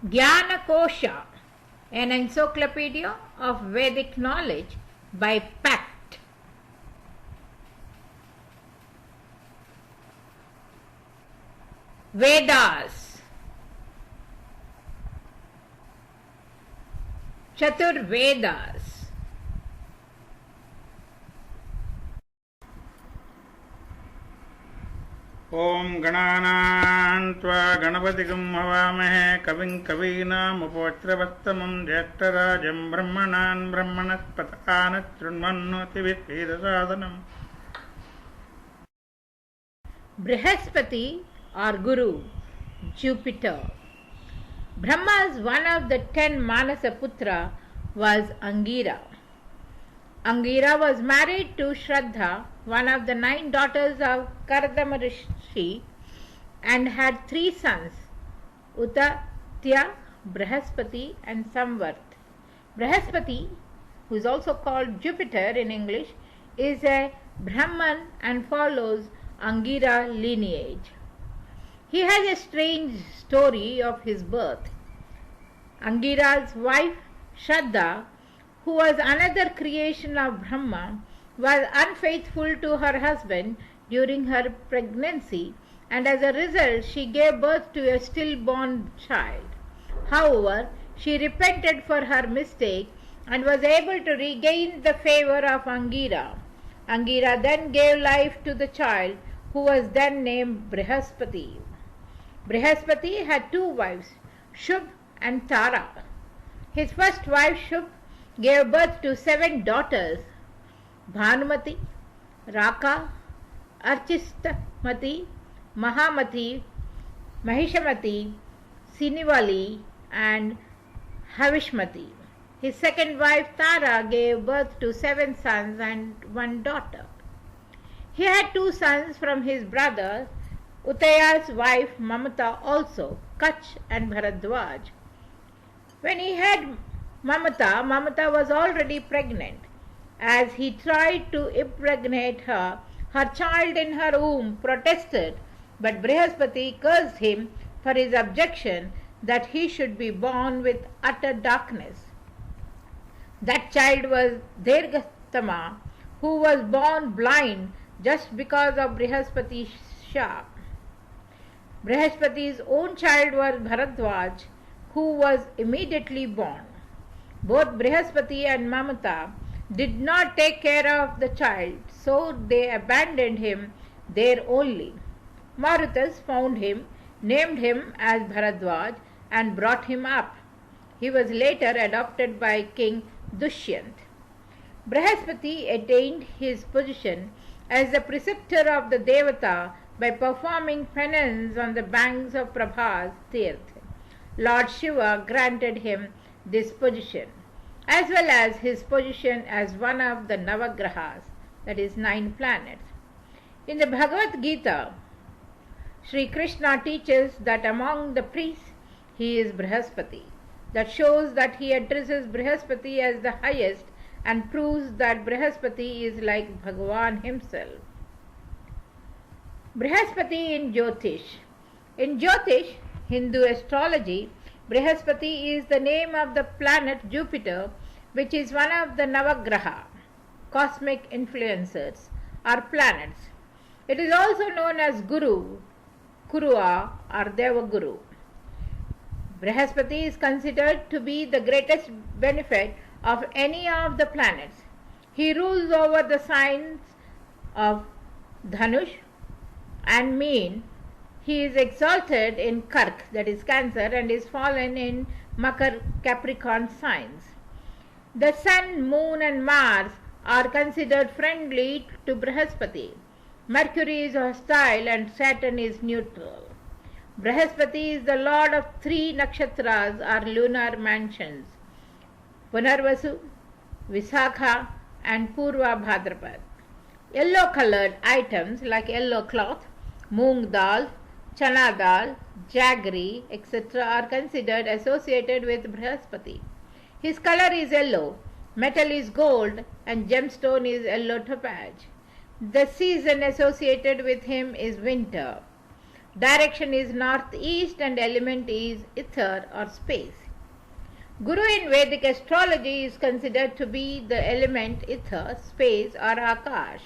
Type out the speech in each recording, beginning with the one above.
Jnanakosha, an encyclopedia of Vedic knowledge by pact. Vedas, Chatur Vedas. ओम गणानां त्वा गणपतिगं हवामहे कविं कवीनामुपवज्रवत्तमं ज्येष्ठराजं ब्रह्मणान् ब्रह्मणस्पतकान् शृण्वन्नोतिभिः Bhrahaspati or Guru, Jupiter. Brahma's one of the 10 Manasaputra was Angira. Angira was married to Shraddha, one of the 9 daughters of Kardama Rishi, and had 3 sons, Utatya, Bhrahaspati and Samvart. Bhrahaspati, who is also called Jupiter in English, is a Brahman and follows Angira lineage. He has a strange story of his birth. Angira's wife, Shraddha, who was another creation of Brahma, was unfaithful to her husband during her pregnancy, and as a result she gave birth to a stillborn child. However, she repented for her mistake and was able to regain the favor of Angira. Angira then gave life to the child, who was then named Bhrahaspati. Bhrahaspati had 2 wives, Shubh and Tara. His first wife, Shubh, gave birth to 7 daughters, Bhanumati, Raka, Archistamati, Mahamati, Mahishamati, Sinivali and Havishmati. His second wife Tara gave birth to 7 sons and 1 daughter. He had 2 sons from his brother Utaya's wife Mamata also, Kach and Bharadwaj. When he had Mamata was already pregnant. As he tried to impregnate her, her child in her womb protested, but Bhrahaspati cursed him for his objection that he should be born with utter darkness. That child was Dirghatama, who was born blind just because of Bhrahaspati's sharp. Bhrahaspati's own child was Bharadwaj, who was immediately born. Both Bhrahaspati and Mamata did not take care of the child, so they abandoned him there only. Marutas found him, named him as Bharadwaj and brought him up. He was later adopted by King Dushyant. Bhrahaspati attained his position as the preceptor of the Devata by performing penance on the banks of Prabhas Tirth. Lord Shiva granted him this position, as well as his position as one of the Navagrahas, that is 9 planets. In the Bhagavad Gita, Sri Krishna teaches that among the priests he is Bhrahaspati. That shows that he addresses Bhrahaspati as the highest and proves that Bhrahaspati is like Bhagavan himself. Bhrahaspati in Jyotish. In Jyotish, Hindu astrology, Bhrahaspati is the name of the planet Jupiter, which is one of the Navagraha, cosmic influencers or planets. It is also known as Guru, Kurua or Devaguru. Bhrahaspati is considered to be the greatest benefit of any of the planets. He rules over the signs of Dhanush and Meen. He is exalted in Kark, that is Cancer, and is fallen in Makar, Capricorn signs. The Sun, Moon and Mars are considered friendly to Bhrahaspati. Mercury is hostile and Saturn is neutral. Bhrahaspati is the lord of 3 nakshatras or lunar mansions, Punarvasu, Visakha and Purva Bhadrapad. Yellow colored items like yellow cloth, moong dal, chana dal, jaggery, etc. are considered associated with Bhrahaspati. His color is yellow, metal is gold and gemstone is yellow topaz. The season associated with him is winter. Direction is northeast and element is ether or space. Guru in Vedic astrology is considered to be the element ether, space or Akash.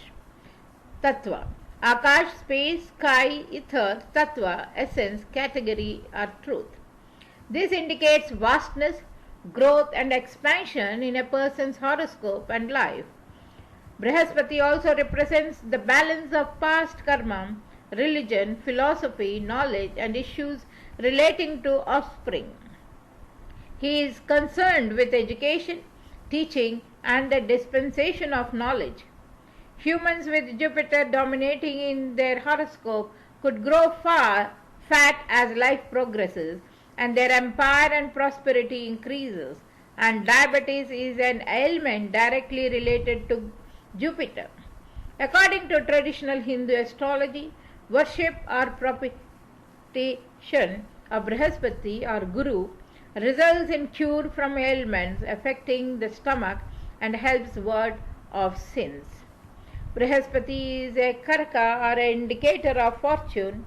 Tattva. Akash, space, sky, ether, Tattva, essence, category or truth. This indicates vastness, growth and expansion in a person's horoscope and life. Bhrahaspati also represents the balance of past karma, religion, philosophy, knowledge and issues relating to offspring. He is concerned with education, teaching and the dispensation of knowledge. Humans with Jupiter dominating in their horoscope could grow fat as life progresses and their empire and prosperity increases, and diabetes is an ailment directly related to Jupiter. According to traditional Hindu astrology, worship or propitiation of Bhrahaspati or Guru results in cure from ailments affecting the stomach and helps ward off sins. Bhrahaspati is a karaka or an indicator of fortune,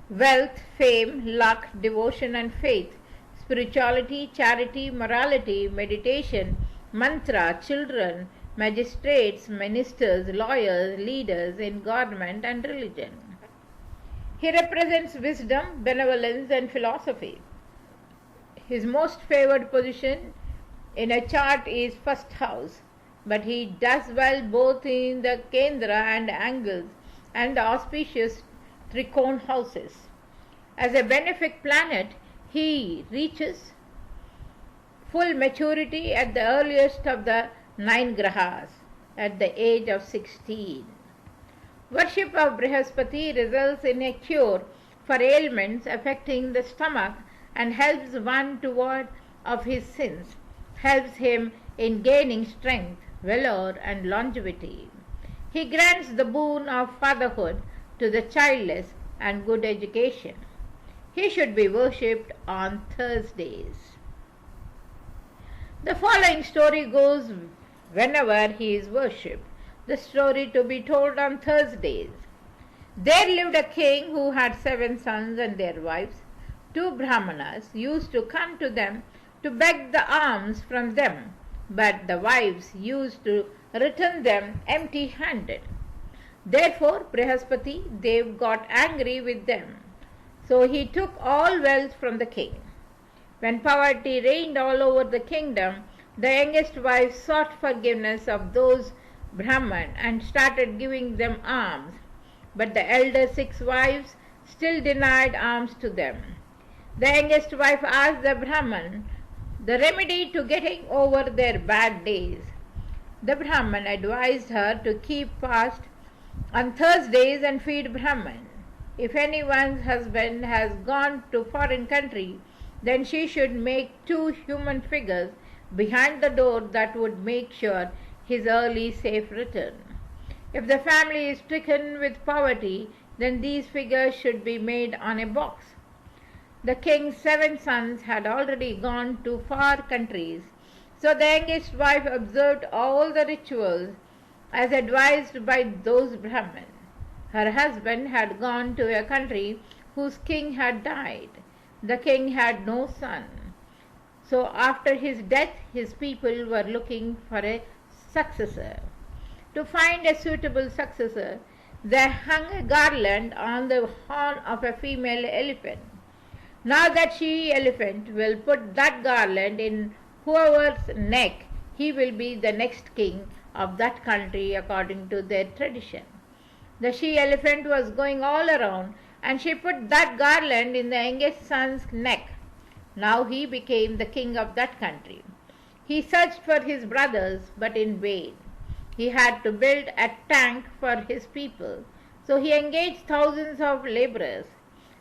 wealth, fame, luck, devotion and faith, spirituality, charity, morality, meditation, mantra, children, magistrates, ministers, lawyers, leaders in government and religion. He represents wisdom, benevolence and philosophy. His most favored position in a chart is first house, but he does well both in the Kendra and angles and the auspicious Trikon houses. As a benefic planet, he reaches full maturity at the earliest of the 9 grahas at the age of 16. Worship of Bhrahaspati results in a cure for ailments affecting the stomach and helps one to ward off his sins, helps him in gaining strength, valor and longevity. He grants the boon of fatherhood to the childless and good education. He should be worshipped on Thursdays. The following story goes whenever he is worshipped. The story to be told on Thursdays. There lived a king who had 7 sons and their wives. 2 Brahmanas used to come to them to beg the alms from them, but the wives used to return them empty-handed. Therefore Bhrahaspati Dev got angry with them. So he took all wealth from the king. When poverty reigned all over the kingdom, the youngest wife sought forgiveness of those Brahman and started giving them alms. But the elder 6 wives still denied alms to them. The youngest wife asked the Brahman the remedy to getting over their bad days. The Brahman advised her to keep fast on Thursdays and feed Brahman. If anyone's husband has gone to foreign country, then she should make 2 human figures behind the door that would make sure his early safe return. If the family is stricken with poverty, then these figures should be made on a box. The king's 7 sons had already gone to far countries, so the youngest wife observed all the rituals as advised by those Brahmins. Her husband had gone to a country whose king had died. The king had no son. So after his death, his people were looking for a successor. To find a suitable successor, they hung a garland on the horn of a female elephant. Now that she-elephant will put that garland in whoever's neck, he will be the next king of that country according to their tradition. The she-elephant was going all around, and she put that garland in the youngest son's neck. Now he became the king of that country. He searched for his brothers, but in vain. He had to build a tank for his people, so he engaged thousands of laborers.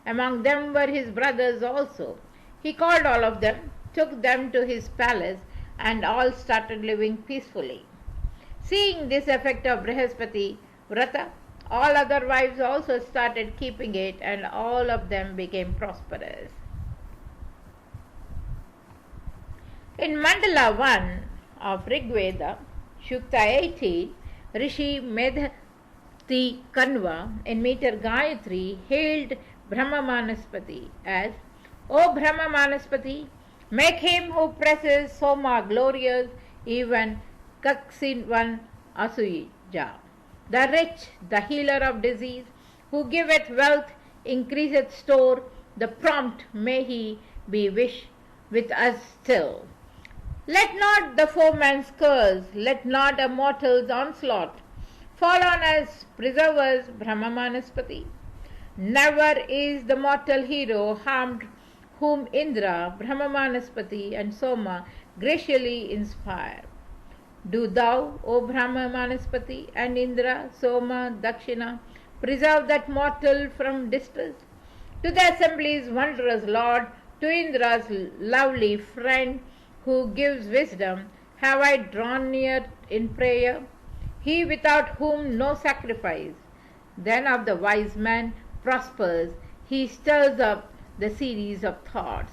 Among them were his brothers also. He called all of them, took them to his palace, and all started living peacefully. Seeing this effect of Bhrahaspati Vrata, all other wives also started keeping it, and all of them became prosperous. In Mandala 1 of Rig Veda, Shukta 18, Rishi Medhati Kanva in meter Gayatri hailed Bhrahaspati as, O Bhrahaspati, make him who presses Soma glorious, even Kaksinvan Asuja. The rich, the healer of disease, who giveth wealth, increaseth store, the prompt may he be wish with us still. Let not the foeman's curse, let not a mortal's onslaught fall on us, preserve us, Bhrahaspati. Never is the mortal hero harmed whom Indra, Bhrahaspati and Soma graciously inspire. Do thou, O Bhrahaspati and Indra, Soma, Dakshina, preserve that mortal from distress. To the assembly's wondrous Lord, to Indra's lovely friend who gives wisdom, have I drawn near in prayer, he without whom no sacrifice. Then of the wise man prospers, he stirs up the series of thoughts.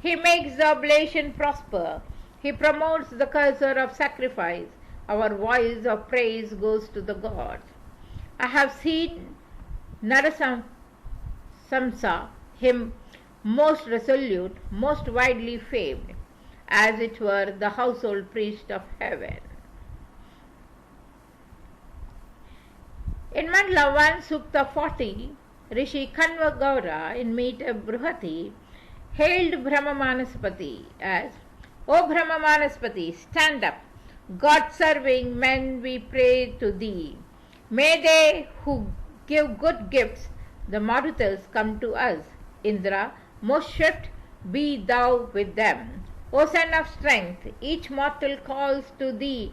He makes the oblation prosper, he promotes the cursor of sacrifice. Our voice of praise goes to the gods. I have seen Narasamsa, him most resolute, most widely famed, as it were the household priest of heaven. In Mandala 1, Sukta 40, Rishi Kanva Gaura in Meet Bruhati hailed Bhrahaspati as, O Bhrahaspati, stand up, God-serving men we pray to thee. May they who give good gifts, the Marutals, come to us. Indra, most swift be thou with them. O son of strength, each mortal calls to thee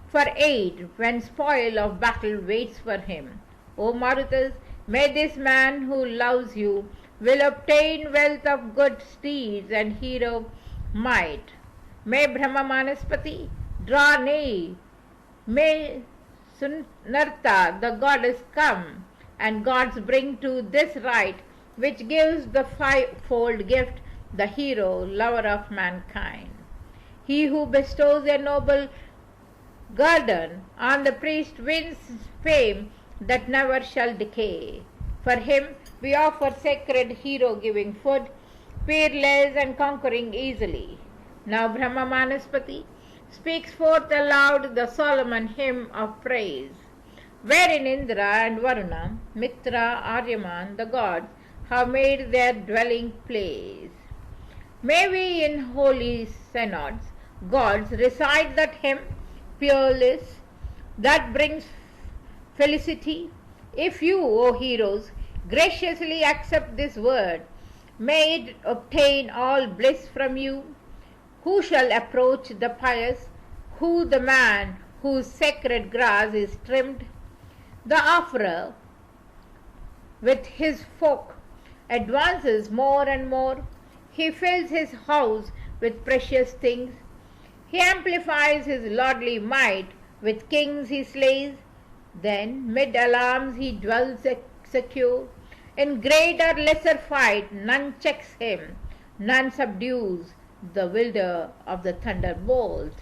for aid when spoil of battle waits for him. O Marutals, may this man who loves you will obtain wealth of good steeds and hero might. May Bhrahaspati draw nigh, may Sunarta the goddess come, and gods bring to this right which gives the fivefold gift, the hero, lover of mankind. He who bestows a noble guerdon on the priest wins fame that never shall decay. For him we offer sacred hero giving food, fearless and conquering easily. Now Bhrahaspati speaks forth aloud the Solomon hymn of praise, wherein Indra and Varuna, Mitra, Aryaman, the gods, have made their dwelling place. May we in holy synods, gods, recite that hymn, peerless, that brings felicity. If you, O heroes, graciously accept this word, may it obtain all bliss from you. Who shall approach the pious? Who the man whose sacred grass is trimmed? The offerer with his folk advances more and more. He fills his house with precious things. He amplifies his lordly might. With kings he slays. Then mid alarms he dwells secure. In great or lesser fight none checks him, none subdues the wielder of the thunderbolt.